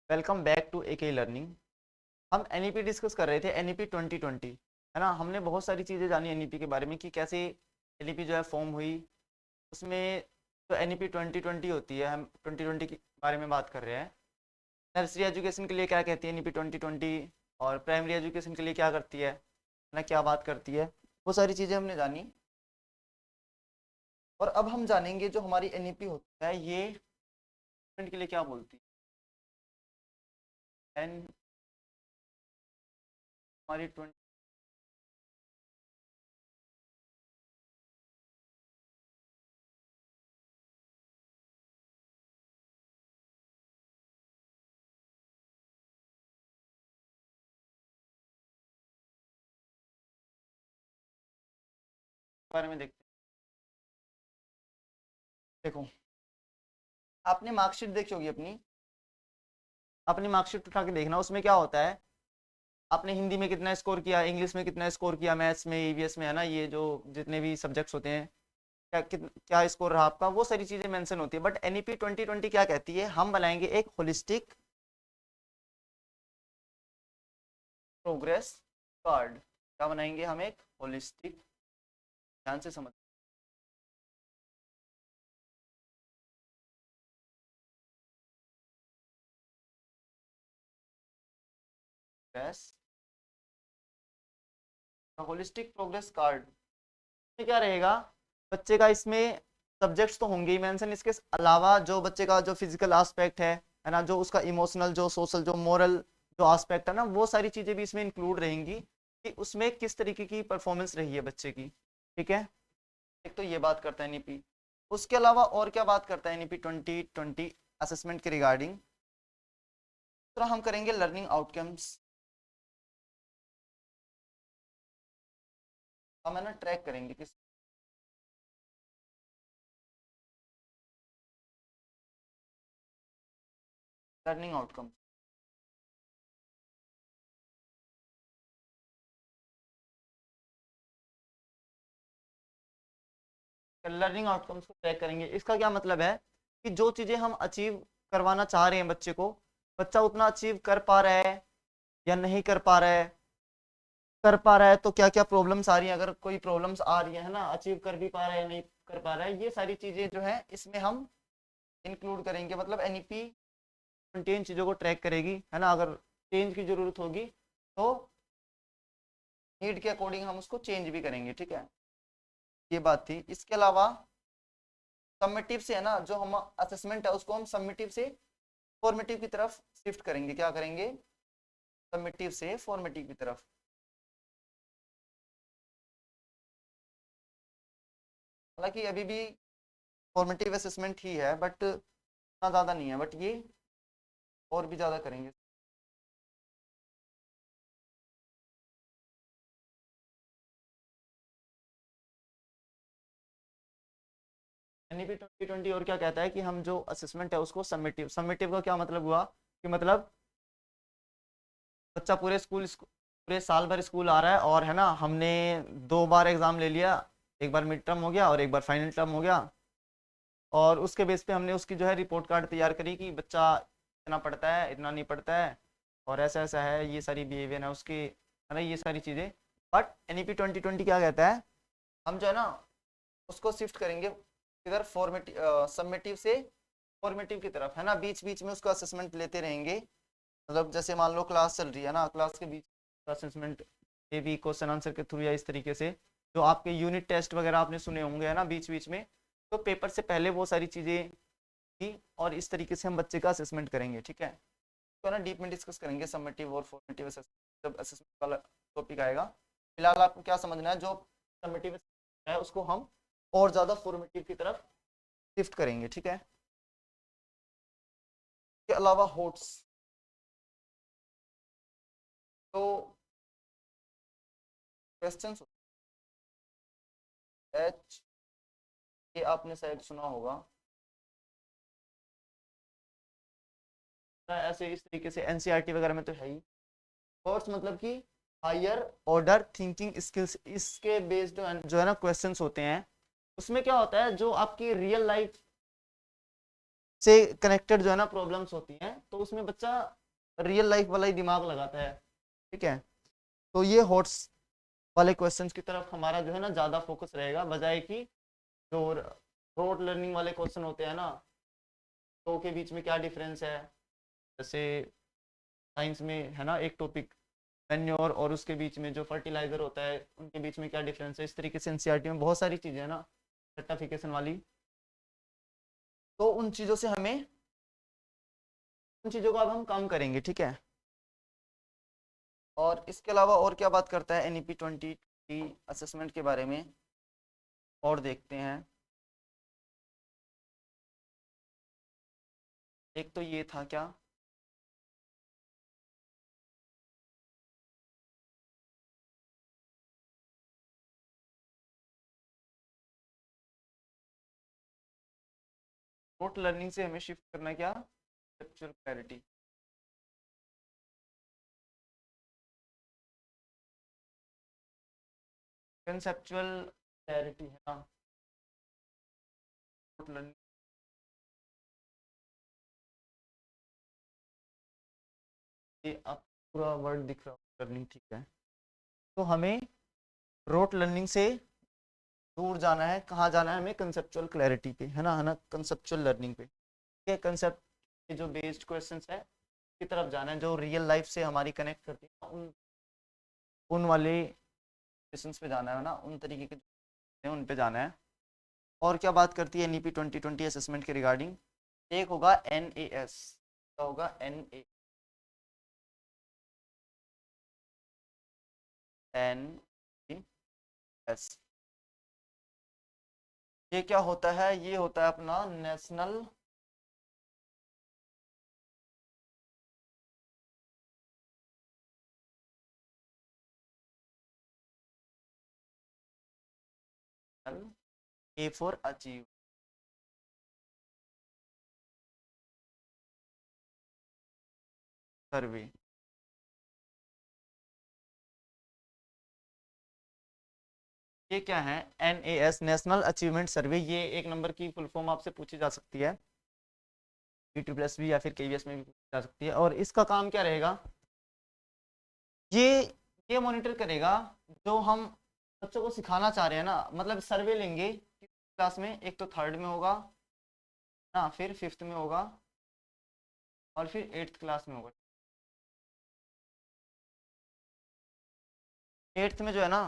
Welcome back to AK learning. हम NEP discuss कर रहे थे, एनईपी 2020 है ना। हमने बहुत सारी चीज़ें जानी एनईपी के बारे में कि कैसे एनईपी जो है फॉर्म हुई। उसमें जो एनईपी 2020 होती है, हम 2020 के बारे में बात कर रहे हैं। नर्सरी एजुकेशन के लिए क्या कहती है एनईपी 2020, और प्राइमरी एजुकेशन के लिए क्या करती है ना, क्या बात करती है, वो सारी चीज़ें हमने जानी। और अब हम जानेंगे जो हमारी एनईपी होती है ये student के लिए क्या बोलती है। हमारी 20 के बारे में देखते हैं। देखो, आपने मार्कशीट देखी होगी अपनी। अपनी मार्कशीट उठा के देखना, उसमें क्या होता है। आपने हिंदी में कितना स्कोर किया, इंग्लिश में कितना स्कोर किया, मैथ्स में, ईवीएस में, है ना, ये जो जितने भी सब्जेक्ट्स होते हैं, क्या स्कोर रहा आपका, वो सारी चीजें मेंशन होती है। बट एनईपी 2020 क्या कहती है, हम बनाएंगे एक होलिस्टिक प्रोग्रेस कार्ड। क्या बनाएंगे हम, एक होलिस्टिक, ध्यान से समझ, होलिस्टिक प्रोग्रेस कार्ड में क्या रहेगा। बच्चे का इसमें सब्जेक्ट्स तो होंगे ही मेंशन, इसके अलावा जो बच्चे का जो फिजिकल एस्पेक्ट है ना, जो उसका इमोशनल, जो सोशल, जो मोरल, जो एस्पेक्ट है ना, वो सारी चीजें भी इसमें इंक्लूड रहेंगी कि उसमें किस तरीके की परफॉर्मेंस रही है बच्चे की। ठीक है, एक तो ये बात करता है एनईपी। उसके अलावा और क्या बात करता है एनईपी 2020 असेसमेंट के रिगार्डिंग। तो हम करेंगे लर्निंग आउटकम्स। हम है ना ट्रैक करेंगे किस लर्निंग आउटकम। लर्निंग आउटकम्स को ट्रैक करेंगे, इसका क्या मतलब है कि जो चीजें हम अचीव करवाना चाह रहे हैं बच्चे को, बच्चा उतना अचीव कर पा रहा है या नहीं कर पा रहा है। कर पा रहा है तो क्या क्या प्रॉब्लम्स आ रही हैं, अगर कोई प्रॉब्लम्स आ रही है ना, अचीव कर भी पा रहा है नहीं कर पा रहा है, ये सारी चीजें जो है इसमें हम इंक्लूड करेंगे। मतलब एनईपी कंटेन चीजों को ट्रैक करेगी, है ना। अगर चेंज की जरूरत होगी तो नीड के अकॉर्डिंग हम उसको चेंज भी करेंगे। ठीक है, ये बात थी। इसके अलावा सबमिटिव से, है ना, जो हम असेसमेंट है उसको हम सबमिटिव से फॉर्मेटिव की तरफ शिफ्ट करेंगे। क्या करेंगे, सबमिटिव से फॉर्मेटिव की तरफ। हालांकि अभी भी फॉर्मेटिव असेसमेंट ही है, बट इतना ज़्यादा नहीं है, बट ये और भी ज़्यादा करेंगे। एनईपी 2020 और क्या कहता है कि हम जो असेसमेंट है उसको सबमिटिव, सबमिटिव का क्या मतलब हुआ कि मतलब बच्चा पूरे साल भर स्कूल आ रहा है, और है ना, हमने 2 बार एग्जाम ले लिया, एक बार मिड टर्म हो गया और एक बार फाइनल टर्म हो गया, और उसके बेस पे हमने उसकी जो है रिपोर्ट कार्ड तैयार करी कि बच्चा इतना पढ़ता है, इतना नहीं पढ़ता है, और ऐसा ऐसा है, ये सारी बिहेवियर है उसकी, है ना, ये सारी चीज़ें। बट एनईपी 2020 क्या कहता है, हम जो है ना उसको शिफ्ट करेंगे इधर फॉर्मेटिव, सबमिटिव से फॉर्मेटिव की तरफ, है ना। बीच बीच में उसको असेसमेंट लेते रहेंगे। मतलब जैसे मान लो क्लास चल रही है ना, क्लास के बीच असेसमेंट, ये भी क्वेश्चन आंसर के थ्रू या इस तरीके से, जो आपके यूनिट टेस्ट वगैरह आपने सुने होंगे, है ना, बीच बीच में, तो पेपर से पहले वो सारी चीज़ें की, और इस तरीके से हम बच्चे का असेसमेंट करेंगे। ठीक है, तो ना डीप में डिस्कस करेंगे सबमिटिव और फॉर्मेटिव असेसमेंट जब असेसमेंट वाला टॉपिक आएगा। फिलहाल आपको क्या समझना है, जो सबमिटिव है उसको हम और ज़्यादा फॉर्मेटिव की तरफ शिफ्ट करेंगे। ठीक है, के अलावा होट्स, तो क्वेश्चंस एच, ये आपने शायद सुना होगा, ऐसे इस तरीके से एनसीईआरटी वगैरह में तो है ही। कोर्स मतलब कि हायर ऑर्डर थिंकिंग स्किल्स, इसके बेस्ड जो है ना क्वेश्चंस होते हैं। उसमें क्या होता है, जो आपकी रियल लाइफ से कनेक्टेड जो है ना प्रॉब्लम्स होती हैं, तो उसमें बच्चा रियल लाइफ वाला ही दिमाग लगाता है, ठीक है। तो ये हॉट्स वाले क्वेश्चंस की तरफ हमारा जो है ना ज़्यादा फोकस रहेगा, बजाय कि जो रोट लर्निंग वाले क्वेश्चन होते हैं ना, तो के बीच में क्या डिफरेंस है, जैसे साइंस में है ना एक टॉपिक मैन्योर और उसके बीच में जो फर्टिलाइजर होता है उनके बीच में क्या डिफरेंस है, इस तरीके से एनसीईआरटी में बहुत सारी चीज़ें हैं ना सर्टिफिकेशन वाली, तो उन चीज़ों से हमें, उन चीज़ों को अब हम कम करेंगे, ठीक है। और इसके अलावा और क्या बात करता है एनईपी 20 असेसमेंट के बारे में, और देखते हैं। एक तो ये था क्या, रोट लर्निंग से हमें शिफ्ट करना है क्या, कंसेप्चुअल क्लैरिटी। कंसेप्चुअल क्लैरिटी है ना रोट लर्निंग, ये आप पूरा वर्ड दिख रहा है लर्निंग, ठीक है। तो हमें रोट लर्निंग से दूर जाना है, कहाँ जाना है हमें, कंसेप्चुअल क्लैरिटी पे, है ना कंसेप्चुअल लर्निंग पे, ठीक है। कंसेप्ट के जो बेस्ड क्वेश्चंस है की तरफ जाना है, जो रियल लाइफ से हमारी कनेक्ट करती है, उन वाले क्वेश्चंस पे जाना है ना, उन तरीके के जो उन पे जाना है। और क्या बात करती है एनईपी 2020 असेसमेंट के रिगार्डिंग, एक होगा एनएएस, क्या होगा एनएएस, ये क्या होता है, ये होता है अपना नेशनल ए फॉर अचीव सर्वे। ये क्या है, एनएएस नेशनल अचीवमेंट सर्वे, ये एक नंबर की फुल फॉर्म आपसे पूछी जा सकती है, B2+B या फिर केवीएस में भी पूछी जा सकती है। और इसका काम क्या रहेगा, ये ये मॉनिटर करेगा जो हम बच्चों को सिखाना चाह रहे हैं ना, मतलब सर्वे लेंगे क्लास में, एक तो थर्ड में होगा ना, फिर फिफ्थ में होगा, और फिर एट्थ क्लास में होगा। एट्थ में जो है ना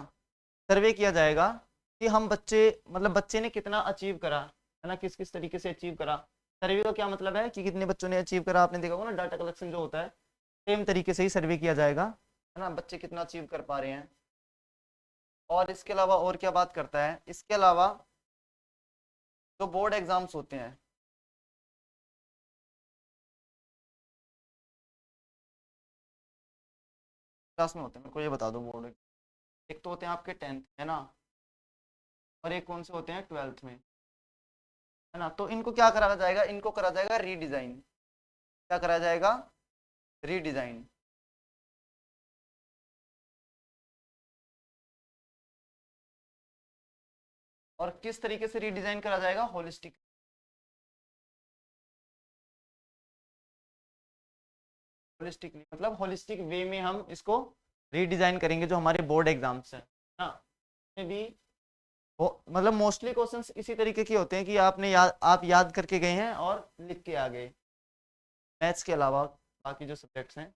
सर्वे किया जाएगा कि हम बच्चे, मतलब बच्चे ने कितना अचीव करा, है ना, किस किस तरीके से अचीव करा। सर्वे का क्या मतलब है कि कितने बच्चों ने अचीव करा, आपने देखा होगा ना डाटा कलेक्शन जो होता है, सेम तरीके से ही सर्वे किया जाएगा, है ना, बच्चे कितना अचीव कर पा रहे हैं। और इसके अलावा और क्या बात करता है, इसके अलावा जो बोर्ड एग्जाम्स होते हैं, क्लास में होते हैं, मेरे को ये बता दो बोर्ड, एक तो होते हैं आपके 10th है ना, और एक कौन से होते हैं 12th में, है ना। तो इनको क्या करा जाएगा, इनको करा जाएगा रीडिजाइन, क्या करा जाएगा, रीडिजाइन। और किस तरीके से रीडिजाइन करा जाएगा, होलिस्टिक, होलिस्टिकली मतलब होलिस्टिक वे में हम इसको रीडिजाइन करेंगे, जो हमारे बोर्ड एग्जाम्स हैं ना, में भी मतलब मोस्टली क्वेश्चंस इसी तरीके के होते हैं कि आपने याद, आप याद करके गए हैं और लिख के आ गए, मैथ्स के अलावा बाकी जो सब्जेक्ट्स हैं।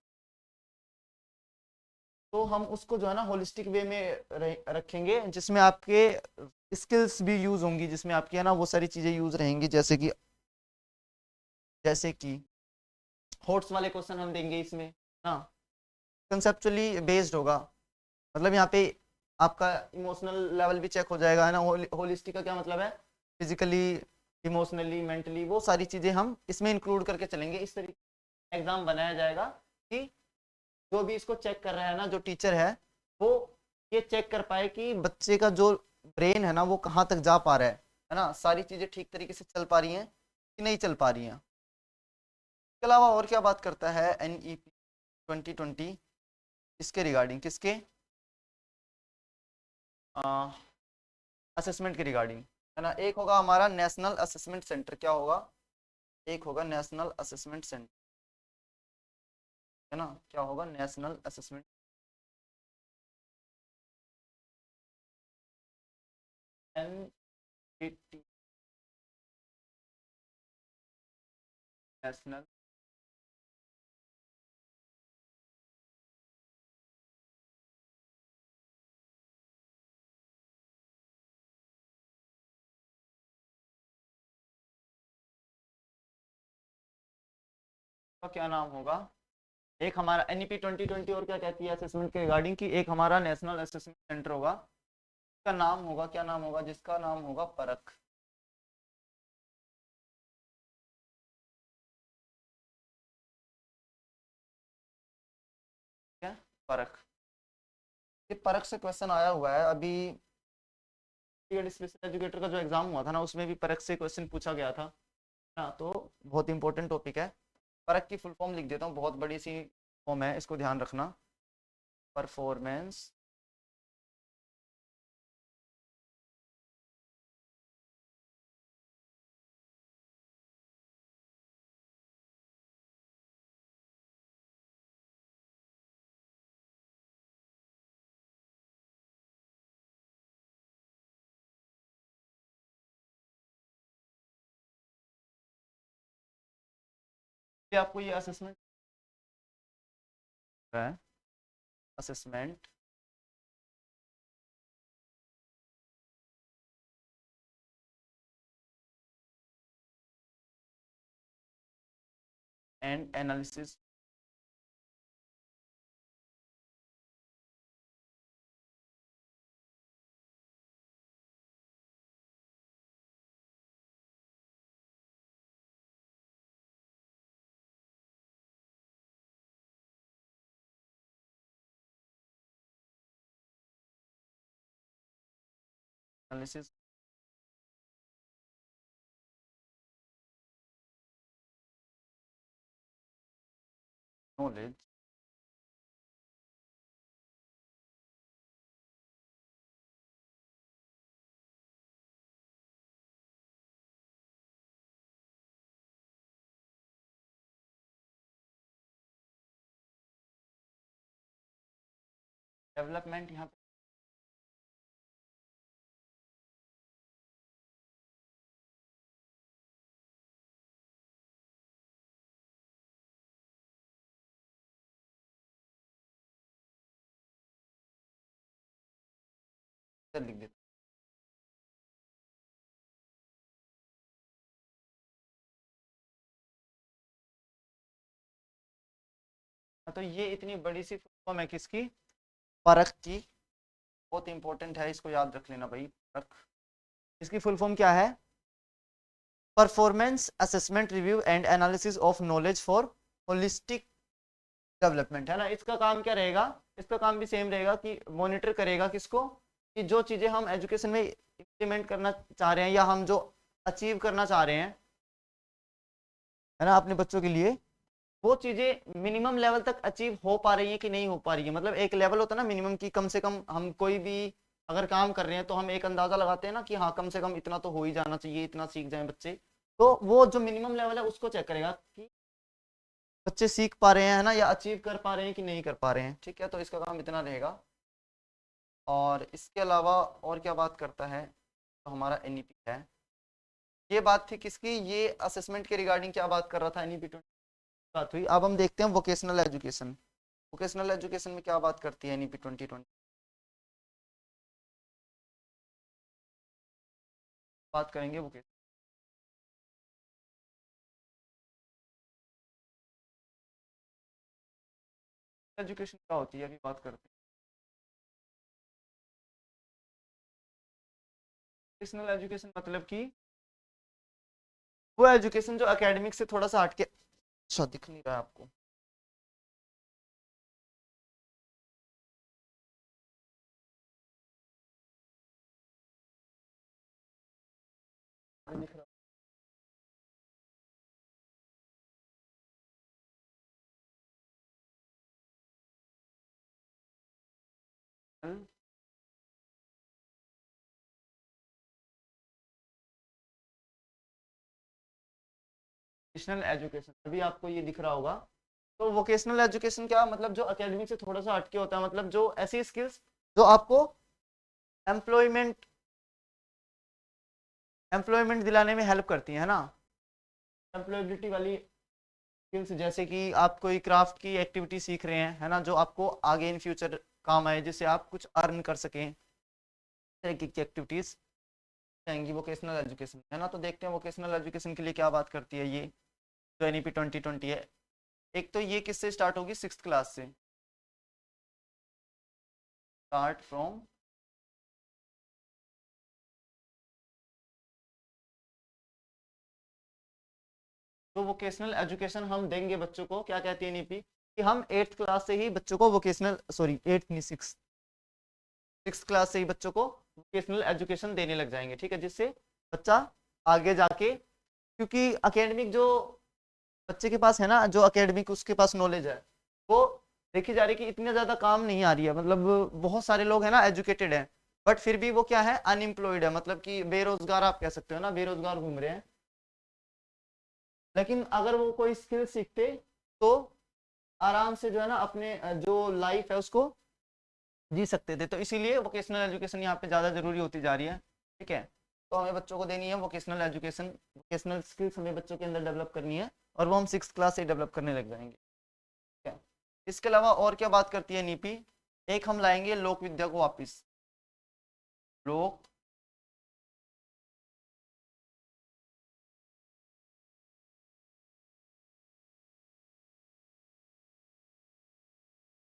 तो हम उसको जो है ना होलिस्टिक वे में रखेंगे, जिसमें आपके स्किल्स भी यूज होंगी, जिसमें आपकी है ना वो सारी चीजें यूज रहेंगी, जैसे कि हॉट्स वाले क्वेश्चन हम देंगे इसमें ना, कंसेप्चुअली बेस्ड होगा, मतलब यहाँ पे आपका इमोशनल लेवल भी चेक हो जाएगा, है ना। होलिस्टिक का क्या मतलब है, फिजिकली, इमोशनली, मेंटली, वो सारी चीजें हम इसमें इंक्लूड करके चलेंगे। इस तरीके एग्जाम बनाया जाएगा कि जो भी इसको चेक कर रहा है ना, जो टीचर है, वो ये चेक कर पाए कि बच्चे का जो ब्रेन है ना वो कहाँ तक जा पा रहा है ना, सारी चीजें ठीक तरीके से चल पा रही हैं कि नहीं चल पा रही हैं। इसके अलावा और क्या बात करता है एनईपी 2020 इसके रिगार्डिंग, किसके असेसमेंट के रिगार्डिंग, है ना। एक होगा हमारा नेशनल असेसमेंट सेंटर, क्या होगा, एक होगा नेशनल असेसमेंट सेंटर, है ना, क्या होगा, नेशनल असेसमेंट NPT, नेशनल का क्या नाम होगा, एक हमारा NEP 2020 और क्या कहती है असेसमेंट के रिगार्डिंग की, एक हमारा नेशनल असेसमेंट सेंटर होगा, इसका नाम होगा, क्या नाम होगा, जिसका नाम होगा परख। क्या, परख, ये परख से क्वेश्चन आया हुआ है अभी, स्पेशल एजुकेटर का जो एग्जाम हुआ था ना, उसमें भी परख से क्वेश्चन पूछा गया था ना, तो बहुत इंपॉर्टेंट टॉपिक है। परख की फुल फॉर्म लिख देता हूँ, बहुत बड़ी सी फॉर्म है, इसको ध्यान रखना, परफॉर्मेंस आपको ये असेसमेंट है, assessment and analysis analysis knowledge development, यहाँ पे लिख देते हैं। तो ये इतनी बड़ी सी फॉर्म है किसकी, परख की, बहुत इंपॉर्टेंट है, इसको याद रख लेना भाई, परख, इसकी फुल फॉर्म क्या है, performance assessment review and analysis of knowledge for holistic development, है ना। इसका काम क्या रहेगा, इसका काम भी सेम रहेगा कि मॉनिटर करेगा किसको, कि जो चीजें हम एजुकेशन में इम्प्लीमेंट करना चाह रहे हैं या हम जो अचीव करना चाह रहे हैं, है ना, अपने बच्चों के लिए, वो चीजें मिनिमम लेवल तक अचीव हो पा रही है कि नहीं हो पा रही है। मतलब एक लेवल होता है ना मिनिमम की, कम से कम हम कोई भी अगर काम कर रहे हैं तो हम एक अंदाजा लगाते हैं ना कि हाँ कम से कम इतना तो हो ही जाना चाहिए, इतना सीख जाए बच्चे, तो वो जो मिनिमम लेवल है उसको चेक करेगा कि बच्चे सीख पा रहे हैं, है ना, या अचीव कर पा रहे हैं कि नहीं कर पा रहे हैं। ठीक है, तो इसका काम इतना रहेगा। और इसके अलावा और क्या बात करता है, तो हमारा एनईपी है, ये बात थी किसकी, ये असेसमेंट के रिगार्डिंग क्या बात कर रहा था, एनईपी बात हुई। अब हम देखते हैं वोकेशनल एजुकेशन, वोकेशनल एजुकेशन में क्या बात करती है एनईपी 2020, बात करेंगे वोकेशनल एजुकेशन क्या होती है, अभी बात करते हैं। वोकेशनल एजुकेशन मतलब कि वो एजुकेशन जो एकेडमिक से थोड़ा सा हटके, अच्छा दिख नहीं रहा है आपको, दिख रहा है वोकेशनल एजुकेशन, अभी आपको ये दिख रहा होगा, तो वोकेशनल एजुकेशन क्या मतलब, जो एकेडमिक से थोड़ा सा हटके होता है, मतलब जो ऐसी स्किल्स जो आपको एम्प्लॉयमेंट एम्प्लॉयमेंट दिलाने में हेल्प करती है ना, एम्प्लॉयबिलिटी वाली स्किल्स, जैसे कि आप कोई क्राफ्ट की एक्टिविटी सीख रहे हैं, है ना, जो आपको आगे इन फ्यूचर काम आए, जिससे आप कुछ अर्न कर सकें, तरीके की एक्टिविटीज रहेंगी वोकेशनल एजुकेशन, है ना। तो देखते हैं वोकेशनल एजुकेशन के लिए क्या बात करती है ये जो एनईपी 2020 है। एक तो ये किससे स्टार्ट होगी, 6th क्लास से, स्टार्ट फ्रॉम तो वोकेशनल एजुकेशन हम देंगे बच्चों को, क्या कहती है एनईपी, कि हम 8th क्लास से ही बच्चों को वोकेशनल, सॉरी 8th नहीं, 6th क्लास से ही बच्चों को वोकेशनल एजुकेशन देने लग जाएंगे, ठीक है, जिससे बच्चा आगे जाके, क्योंकि अकेडमिक जो बच्चे के पास है ना, जो अकेडमिक उसके पास नॉलेज है, वो देखी जा रही है कि इतनी ज्यादा काम नहीं आ रही है, मतलब बहुत सारे लोग हैं ना एजुकेटेड हैं, बट फिर भी वो क्या है, अनएम्प्लॉयड है, मतलब कि बेरोजगार आप कह सकते हो ना, बेरोजगार घूम रहे हैं। लेकिन अगर वो कोई स्किल सीखते तो आराम से जो है ना अपने जो लाइफ है उसको जी सकते थे, तो इसीलिए वोकेशनल एजुकेशन यहाँ पे ज़्यादा जरूरी होती जा रही है, ठीक है। तो हमें बच्चों को देनी है वोकेशनल एजुकेशन, वोकेशनल स्किल्स हमें बच्चों के अंदर डेवलप करनी है, और वो हम 6th क्लास से डेवलप करने लग जाएंगे, ठीक है। इसके अलावा और क्या बात करती है नीपी, एक हम लाएंगे लोक विद्या को वापिस, लोक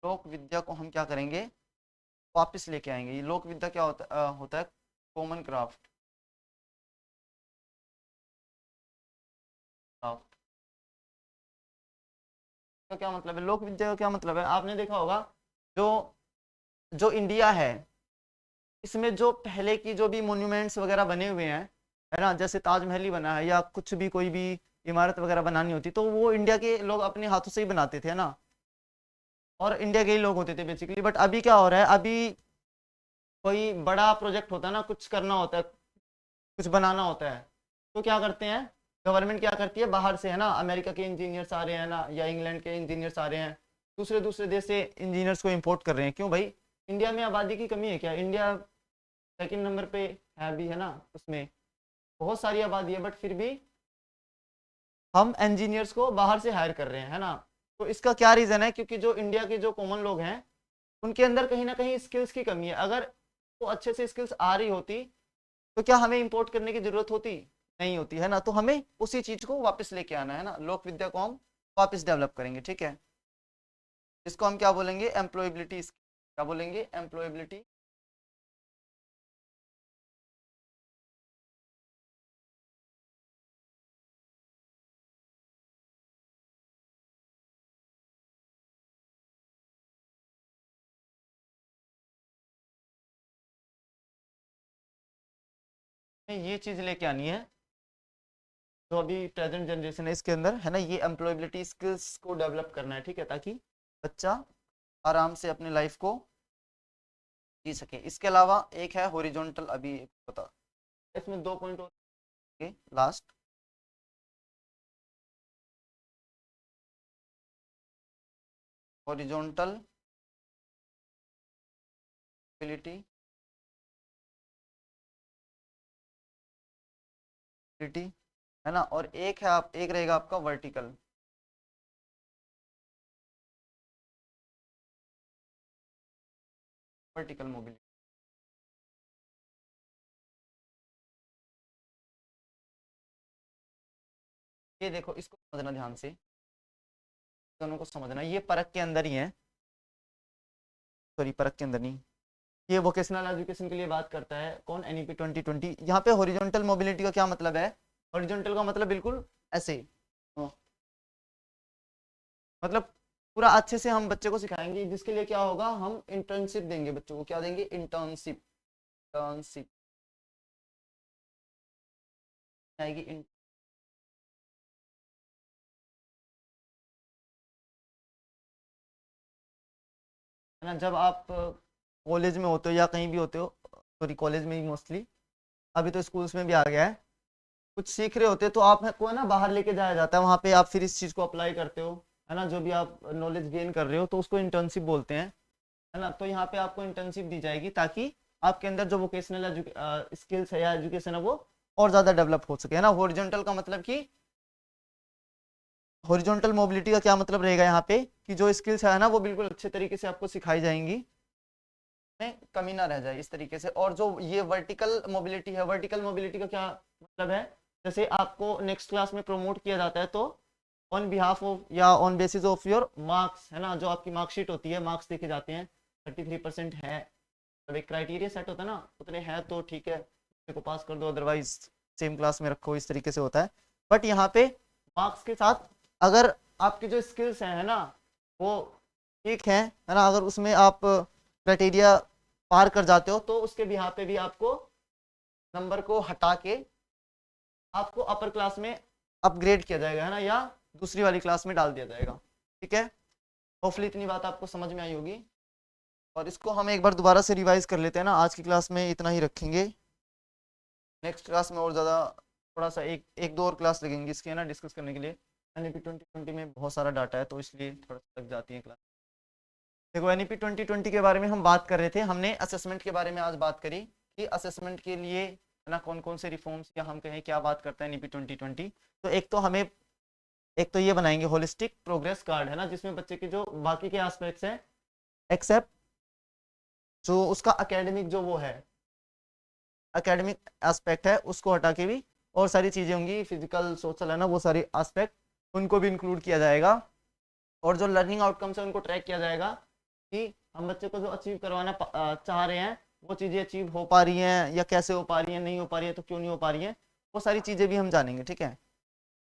लोक विद्या को हम क्या करेंगे, वापस लेके आएंगे। ये लोक विद्या क्या होता है, कॉमन क्राफ्ट, क्राफ्ट का क्या मतलब है, लोक विद्या का क्या मतलब है, आपने देखा होगा, जो जो इंडिया है, इसमें जो पहले की जो भी मोन्यूमेंट्स वगैरह बने हुए हैं, है ना, जैसे ताजमहल ही बना है, या कुछ भी कोई भी इमारत वगैरह बनानी होती, तो वो इंडिया के लोग अपने हाथों से ही बनाते थे ना, और इंडिया के ही लोग होते थे बेसिकली। बट अभी क्या हो रहा है, अभी कोई बड़ा प्रोजेक्ट होता है ना, कुछ करना होता है, कुछ बनाना होता है, तो क्या करते हैं, गवर्नमेंट क्या करती है, बाहर से, है ना, अमेरिका के इंजीनियर्स आ रहे हैं ना, या इंग्लैंड के इंजीनियर्स आ रहे हैं, दूसरे दूसरे देश से इंजीनियर्स को इंपोर्ट कर रहे हैं, क्यों भाई, इंडिया में आबादी की कमी है क्या, इंडिया सेकंड नंबर पे है भी, है ना, उसमें बहुत सारी आबादी है, बट फिर भी हम इंजीनियर्स को बाहर से हायर कर रहे हैं, है ना। तो इसका क्या रीज़न है, क्योंकि जो इंडिया के जो कॉमन लोग हैं, उनके अंदर कहीं ना कहीं स्किल्स की कमी है, अगर वो अच्छे से स्किल्स आ रही होती, तो क्या हमें इंपोर्ट करने की जरूरत होती, नहीं होती, है ना। तो हमें उसी चीज को वापस लेके आना है ना, लोक विद्या को हम वापस डेवलप करेंगे, ठीक है। इसको हम क्या बोलेंगे, एम्प्लॉयबिलिटी, क्या बोलेंगे, एम्प्लॉयबिलिटी, ये चीज लेके आनी है, जो अभी प्रेजेंट जनरेशन है इसके अंदर, है ना, ये एम्प्लॉयबिलिटी स्किल्स को डेवलप करना है, ठीक है, ताकि बच्चा आराम से अपनी लाइफ को जी सके। इसके अलावा एक है हॉरिजॉन्टल, अभी बता, इसमें 2 पॉइंट होंगे लास्ट, हॉरिजॉन्टल एबिलिटी, है ना, और एक है एक रहेगा आपका वर्टिकल, वर्टिकल मोबिलिटी। ये देखो, इसको समझना ध्यान से, दोनों को समझना, ये परख के अंदर ही है, सॉरी परख के अंदर नहीं, ये वोकेशनल एजुकेशन के लिए बात करता है, कौन, एनईपी 2020। यहाँ पे हॉरिजॉन्टल मोबिलिटी का क्या मतलब है, हॉरिजॉन्टल का मतलब बिल्कुल ऐसे, हाँ, मतलब पूरा अच्छे से हम बच्चे को सिखाएंगे, जिसके लिए क्या होगा, हम इंटर्नशिप देंगे बच्चों को, क्या देंगे, इंटर्नशिप, इंटर्नशिप आएगी, है ना। जब आप कॉलेज में होते हो या कहीं भी होते हो, सॉरी कॉलेज में ही मोस्टली, अभी तो स्कूल्स में भी आ गया है, कुछ सीख रहे होते हैं, तो आपको है ना बाहर लेके जाया जाता है, वहाँ पे आप फिर इस चीज़ को अप्लाई करते हो, है ना, जो भी आप नॉलेज गेन कर रहे हो तो उसको इंटर्नशिप बोलते हैं, है ना। तो यहाँ पे आपको इंटर्नशिप दी जाएगी ताकि आपके अंदर जो वोकेशनल स्किल्स है या एजुकेशन है वो और ज़्यादा डेवलप हो सके, है ना। हॉरिजॉन्टल का मतलब कि हॉरिजॉन्टल मोबिलिटी का क्या मतलब रहेगा यहाँ पे कि जो स्किल्स है ना वो बिल्कुल अच्छे तरीके से आपको सिखाई जाएंगी, में कमी ना रह जाए इस तरीके से। और जो ये वर्टिकल मोबिलिटी है, वर्टिकल मोबिलिटी का क्या मतलब है, जैसे आपको नेक्स्ट क्लास में प्रमोट किया जाता है तो ऑन बिहाफ ऑफ या on basis of your marks, है ना, जो आपकी मार्कशीट होती है, मार्क्स देखे जाते हैं, 33% है, जब एक क्राइटेरिया सेट होता है ना उतने हैं तो ठीक है, को पास कर दो, अदरवाइज सेम क्लास में रखो, इस तरीके से होता है। बट यहाँ पे मार्क्स के साथ अगर आपकी जो स्किल्स हैं, है ना, वो ठीक है ना, अगर उसमें आप क्राइटेरिया पार कर जाते हो तो उसके बिहार पे भी आपको नंबर को हटा के आपको अपर क्लास में अपग्रेड किया जाएगा, है ना, या दूसरी वाली क्लास में डाल दिया जाएगा, ठीक है। होपफुली इतनी बात आपको समझ में आई होगी, और इसको हम एक बार दोबारा से रिवाइज कर लेते हैं ना। आज की क्लास में इतना ही रखेंगे, नेक्स्ट क्लास में और ज़्यादा थोड़ा सा एक दो और क्लास लगेंगी इसके, है ना, डिस्कस करने के लिए। NEP 2020 में बहुत सारा डाटा है तो इसलिए थोड़ा सा लग जाती है क्लास। देखो NEP 2020 के बारे में हम बात कर रहे थे, हमने असेसमेंट के बारे में आज बात करी कि असेसमेंट के लिए, है ना, कौन कौन से रिफॉर्म्स या हम कहें क्या बात करता है NEP 2020। तो एक तो ये बनाएंगे होलिस्टिक प्रोग्रेस कार्ड, है ना, जिसमें बच्चे के जो बाकी के एस्पेक्ट्स हैं एक्सेप्ट जो उसका एकेडमिक जो वो है एकेडमिक एस्पेक्ट है उसको हटा के भी और सारी चीज़ें होंगी, फिजिकल सोशल, है ना, वो सारी एस्पेक्ट उनको भी इंक्लूड किया जाएगा। और जो लर्निंग आउटकम्स है उनको ट्रैक किया जाएगा कि हम बच्चे को जो अचीव करवाना चाह रहे हैं वो चीज़ें अचीव हो पा रही हैं या कैसे हो पा रही हैं, नहीं हो पा रही है तो क्यों नहीं हो पा रही हैं, वो सारी चीज़ें भी हम जानेंगे, ठीक है।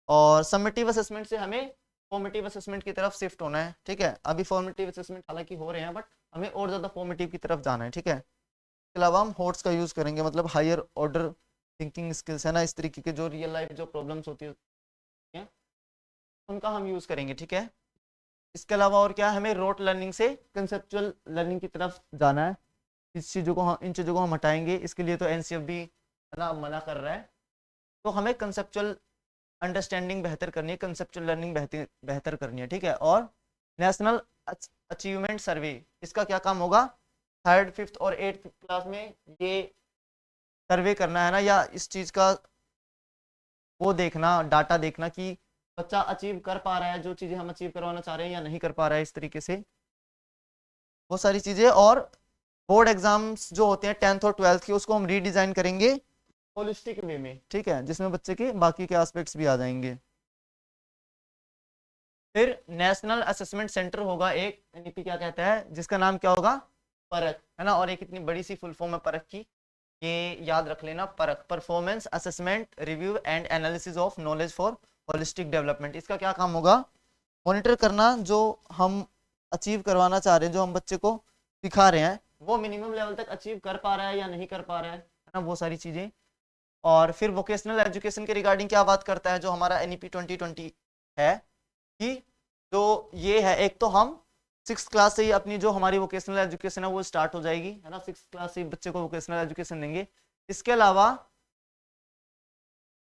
और समेटिव असेसमेंट से हमें फॉर्मेटिव असेसमेंट की तरफ शिफ्ट होना है, ठीक है। अभी फॉर्मेटिव असेसमेंट हालांकि हो रहे हैं बट हमें और ज़्यादा फॉर्मेटिव की तरफ जाना है, ठीक है। इसके अलावा हम होट्स का यूज़ करेंगे, मतलब हायर ऑर्डर थिंकिंग स्किल्स, है ना, इस तरीके के जो रियल लाइफ जो प्रॉब्लम्स होती है उनका हम यूज़ करेंगे, ठीक है। इसके अलावा और क्या, हमें रोट लर्निंग से कंसेप्चुअल लर्निंग की तरफ जाना है। इन चीज़ों को हम हटाएंगे, इसके लिए तो NCFB है ना मना कर रहा है। तो हमें कंसेप्चुअल अंडरस्टैंडिंग बेहतर करनी है, कंसेप्चुअल लर्निंग बेहतर करनी है, ठीक है। और नेशनल अचीवमेंट सर्वे, इसका क्या काम होगा, 3rd 5th और 8th क्लास में ये सर्वे करना, है ना, या इस चीज़ का वो देखना, डाटा देखना कि बच्चा अचीव कर पा रहा है जो चीज़ें हम अचीव करवाना चाह रहे हैं या नहीं कर पा रहा है, इस तरीके से वो सारी चीज़ें। और बोर्ड एग्जाम्स जो होते हैं 10th और 12th के, उसको हम रीडिज़ाइन करेंगे होलिस्टिक वे में, ठीक है, जिसमें बच्चे के बाकी के एस्पेक्ट्स भी आ जाएंगे। फिर नेशनल असेसमेंट सेंटर होगा एक, NEP क्या कहता है, जिसका नाम क्या होगा, परख, है ना। और एक इतनी बड़ी सी फुल फॉर्म है परख की, ये याद रख लेना, परख, performance assessment review and analysis of knowledge for holistic development. इसका क्या काम होगा, मॉनिटर करना जो हम अचीव करवाना चाह रहे हैं, जो हम बच्चे को सिखा रहे हैं वो मिनिमम लेवल तक अचीव कर पा रहा है या नहीं कर पा रहा है ना, वो सारी चीज़ें। और फिर वोकेशनल एजुकेशन के रिगार्डिंग क्या बात करता है जो हमारा NEP 2020 है कि जो ये है, एक तो हम 6th क्लास से ही अपनी जो हमारी वोकेशनल एजुकेशन है वो स्टार्ट हो जाएगी, है ना, 6th क्लास से ही बच्चे को वोकेशनल एजुकेशन देंगे। इसके अलावा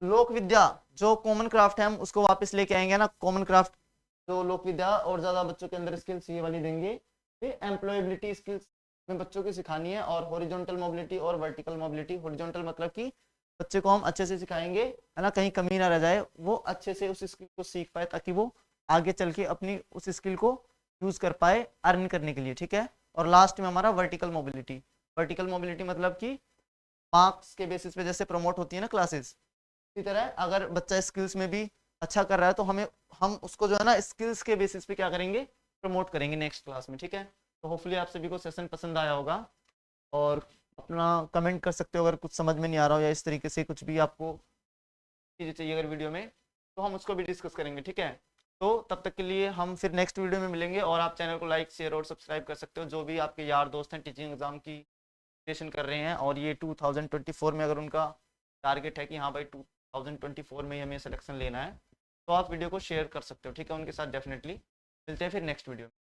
लोक विद्या जो कॉमन क्राफ्ट है हम उसको वापस लेके आएंगे ना, कॉमन क्राफ्ट जो लोक विद्या और ज़्यादा बच्चों के अंदर स्किल्स ये वाली देंगे। फिर एम्प्लॉयबिलिटी स्किल्स में बच्चों की सिखानी है, और हॉरिजॉन्टल मोबिलिटी और वर्टिकल मोबिलिटी। हॉरिजॉन्टल मतलब कि बच्चे को हम अच्छे से सिखाएंगे, है ना, कहीं कमी ना रह जाए, वो अच्छे से उस स्किल को सीख पाए ताकि वो आगे चल के अपनी उस स्किल को यूज़ कर पाए अर्न करने के लिए, ठीक है। और लास्ट में हमारा वर्टिकल मोबिलिटी, वर्टिकल मोबिलिटी मतलब कि मार्क्स के बेसिस पे जैसे प्रमोट होती है ना क्लासेस, इसी तरह अगर बच्चा स्किल्स में भी अच्छा कर रहा है तो हम उसको जो है ना स्किल्स के बेसिस पे क्या करेंगे, प्रमोट करेंगे नेक्स्ट क्लास में, ठीक है। तो होपफुली आप सभी को सेशन पसंद आया होगा, और अपना कमेंट कर सकते हो अगर कुछ समझ में नहीं आ रहा हो या इस तरीके से कुछ भी आपको चीज़ें चाहिए अगर वीडियो में, तो हम उसको भी डिस्कस करेंगे, ठीक है। तो तब तक के लिए हम फिर नेक्स्ट वीडियो में मिलेंगे, और आप चैनल को लाइक शेयर और सब्सक्राइब कर सकते हो, जो भी आपके यार दोस्त हैं टीचिंग एग्जाम की प्रिपरेशन कर रहे हैं और ये 2024 में अगर उनका टारगेट है कि हाँ भाई 2024 में ही हमें सिलेक्शन लेना है, तो आप वीडियो को शेयर कर सकते हो, ठीक है, उनके साथ डेफिनेटली। मिलते हैं फिर नेक्स्ट वीडियो में।